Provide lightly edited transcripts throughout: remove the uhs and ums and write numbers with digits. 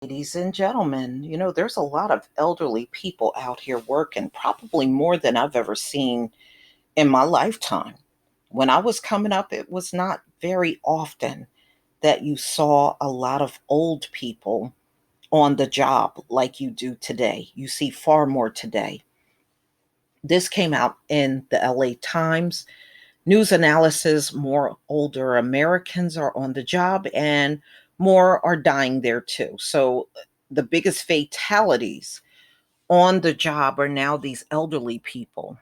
Ladies and gentlemen, there's a lot of elderly people out here working, probably more than I've ever seen in my lifetime. When I was coming up, it was not very often that you saw a lot of old people on the job like you do today. You see far more today. This came out in the LA Times. News analysis: more older Americans are on the job and more are dying there too. So, the biggest fatalities on the job are now these elderly people.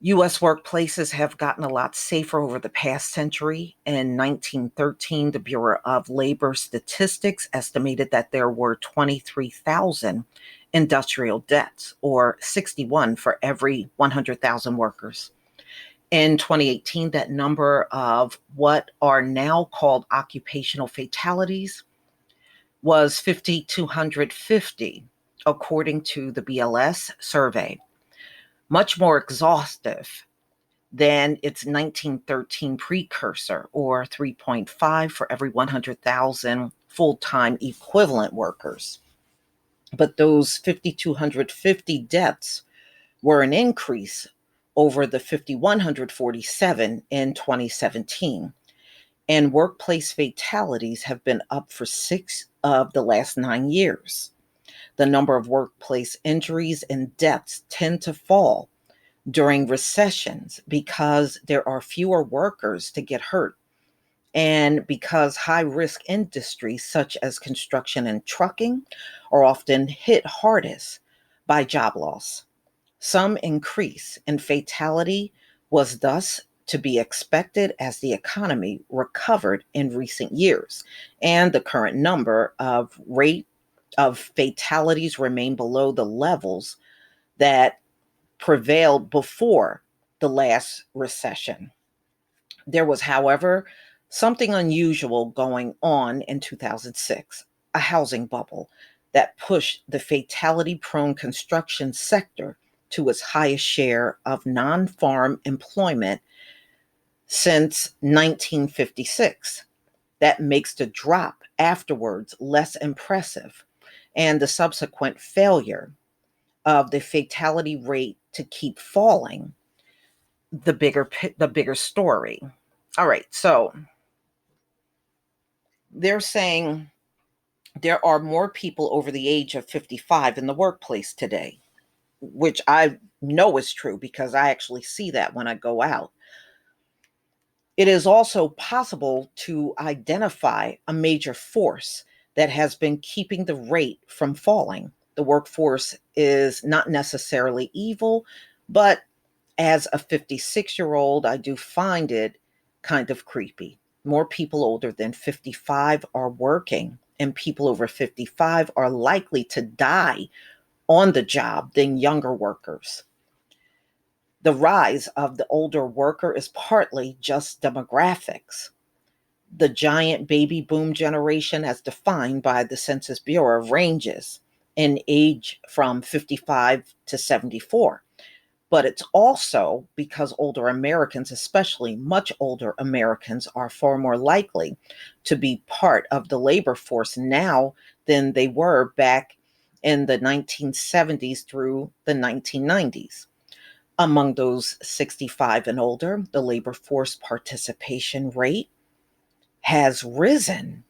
US workplaces have gotten a lot safer over the past century. In 1913, the Bureau of Labor Statistics estimated that there were 23,000 industrial deaths, or 61 for every 100,000 workers. In 2018, that number of what are now called occupational fatalities was 5,250, according to the BLS survey, much more exhaustive than its 1913 precursor, or 3.5 for every 100,000 full time equivalent workers. But those 5,250 deaths were an increase over the 5,147 in 2017. And workplace fatalities have been up for 6 of the last 9 years. The number of workplace injuries and deaths tend to fall during recessions because there are fewer workers to get hurt, and because high risk industries such as construction and trucking are often hit hardest by job loss. Some increase in fatality was thus to be expected as the economy recovered in recent years, and the current number of rate of fatalities remain below the levels that prevailed before the last recession. There was, however, something unusual going on in 2006: a housing bubble that pushed the fatality prone construction sector to its highest share of non farm employment since 1956. That makes the drop afterwards less impressive, and the subsequent failure of the fatality rate to keep falling the bigger story. All right, so they're saying there are more people over the age of 55 in the workplace today, which I know is true because I actually see that when I go out. It is also possible to identify a major force that has been keeping the rate from falling. The workforce is not necessarily evil, but as a 56-year-old, I do find it kind of creepy. More people older than 55 are working, and people over 55 are likely to die on the job than younger workers. The rise of the older worker is partly just demographics. The giant baby boom generation, as defined by the Census Bureau, ranges in age from 55 to 74. But it's also because older Americans, especially much older Americans, are far more likely to be part of the labor force now than they were back in the 1970s through the 1990s. Among those 65 and older, the labor force participation rate has risen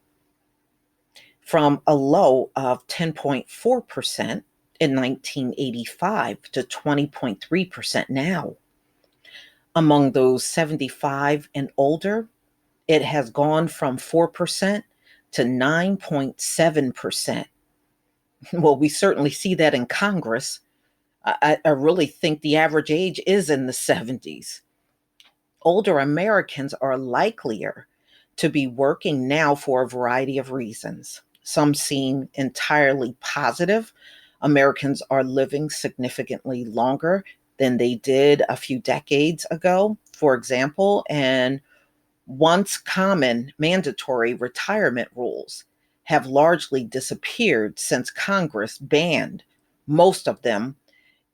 from a low of 10.4% in 1985 to 20.3% now. Among those 75 and older, it has gone from 4% to 9.7%. Well, we certainly see that in Congress. I really think the average age is in the 70s. Older Americans are likelier to be working now for a variety of reasons. Some seem entirely positive. Americans are living significantly longer than they did a few decades ago, for example, and once common mandatory retirement rules have largely disappeared since Congress banned most of them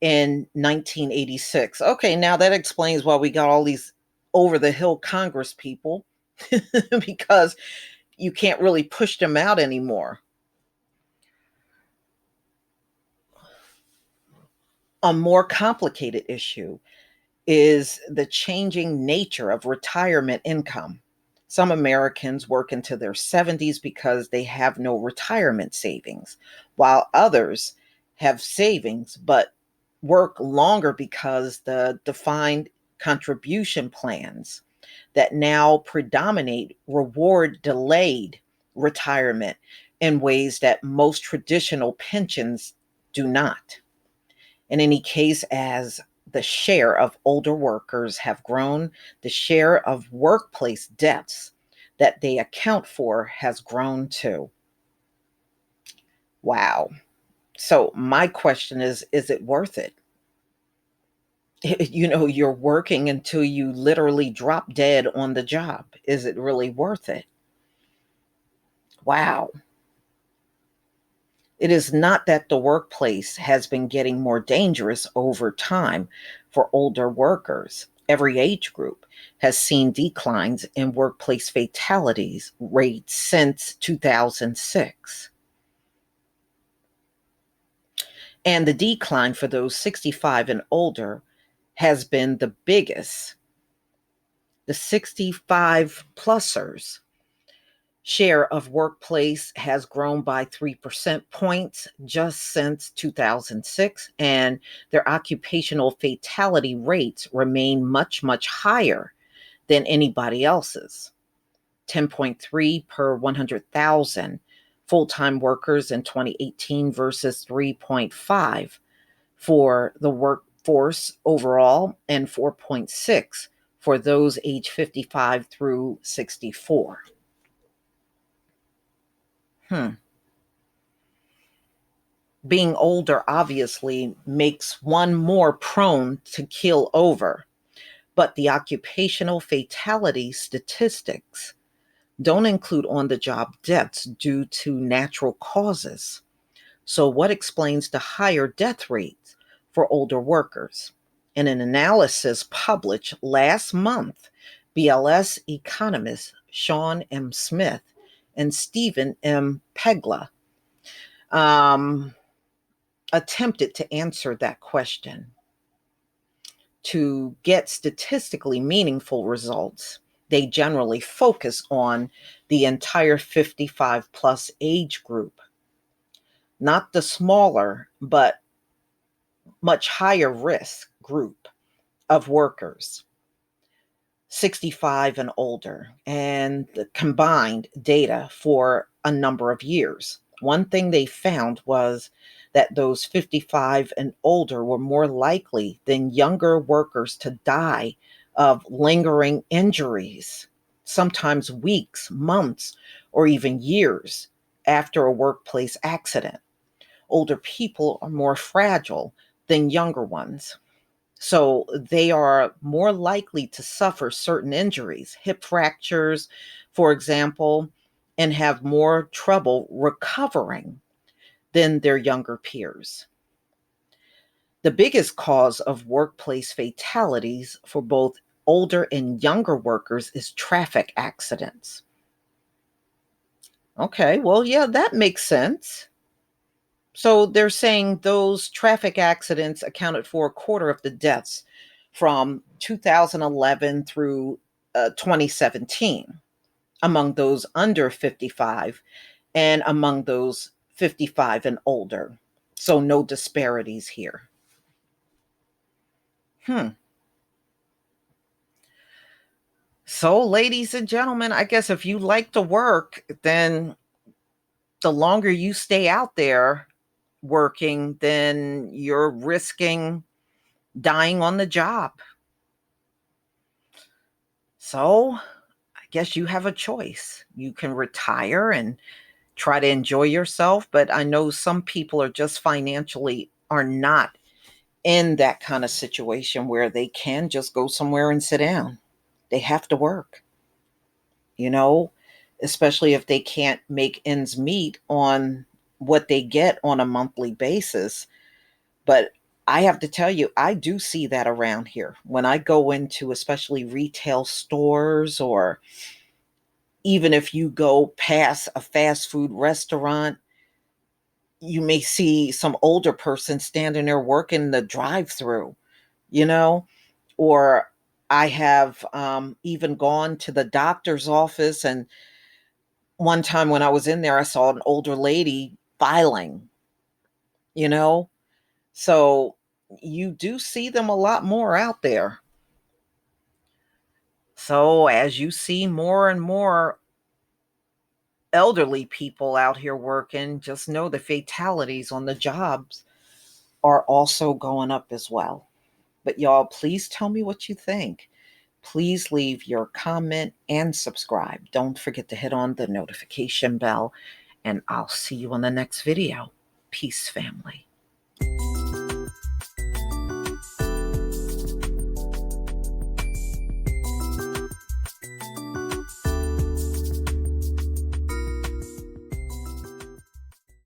in 1986. Okay, now that explains why we got all these over the hill Congress people because you can't really push them out anymore. A more complicated issue is the changing nature of retirement income. Some Americans work into their 70s because they have no retirement savings, while others have savings but work longer because the defined contribution plans that now predominate reward delayed retirement in ways that most traditional pensions do not. In any case, as the share of older workers have grown, the share of workplace deaths that they account for has grown too. Wow. So my question is it worth it? You're working until you literally drop dead on the job. Is it really worth it? Wow. It is not that the workplace has been getting more dangerous over time for older workers. Every age group has seen declines in workplace fatalities rates since 2006. And the decline for those 65 and older has been the biggest. The 65 plusers share of workplace has grown by 3% points just since 2006, and their occupational fatality rates remain much, much higher than anybody else's. 10.3 per 100,000 full-time workers in 2018 versus 3.5 for the workforce overall and 4.6 for those age 55 through 64. Hmm. Being older obviously makes one more prone to kill over, but the occupational fatality statistics don't include on the job deaths due to natural causes. So, what explains the higher death rates for older workers? In an analysis published last month, BLS economists Sean M. Smith and Stephen M. Pegla um, attempted to answer that question. To get statistically meaningful results, they generally focus on the entire 55 plus age group, not the smaller but much higher risk group of workers, 65 and older, and the combined data for a number of years. One thing they found was that those 55 and older were more likely than younger workers to die of lingering injuries, sometimes weeks, months, or even years after a workplace accident. Older people are more fragile than younger ones. So they are more likely to suffer certain injuries, hip fractures, for example, and have more trouble recovering than their younger peers. The biggest cause of workplace fatalities for both older and younger workers is traffic accidents. Okay, well, yeah, that makes sense. So they're saying those traffic accidents accounted for a quarter of the deaths from 2011 through 2017 among those under 55 and among those 55 and older. So no disparities here. Hmm. So, ladies and gentlemen, I guess if you like to work, then the longer you stay out there working, then you're risking dying on the job. So, I guess you have a choice. You can retire and try to enjoy yourself, but I know some people are just financially are not in that kind of situation where they can just go somewhere and sit down. They have to work, you know, especially if they can't make ends meet on what they get on a monthly basis. But I have to tell you, I do see that around here. When I go into especially retail stores or even if you go past a fast food restaurant, you may see some older person standing there working the drive-through, you know? Or I have even gone to the doctor's office, and one time when I was in there, I saw an older lady filing, you know? So you do see them a lot more out there. So as you see more and more elderly people out here working, just know the fatalities on the jobs are also going up as well. But y'all, please tell me what you think. Please leave your comment and subscribe. Don't forget to hit on the notification bell, and I'll see you on the next video. Peace, family.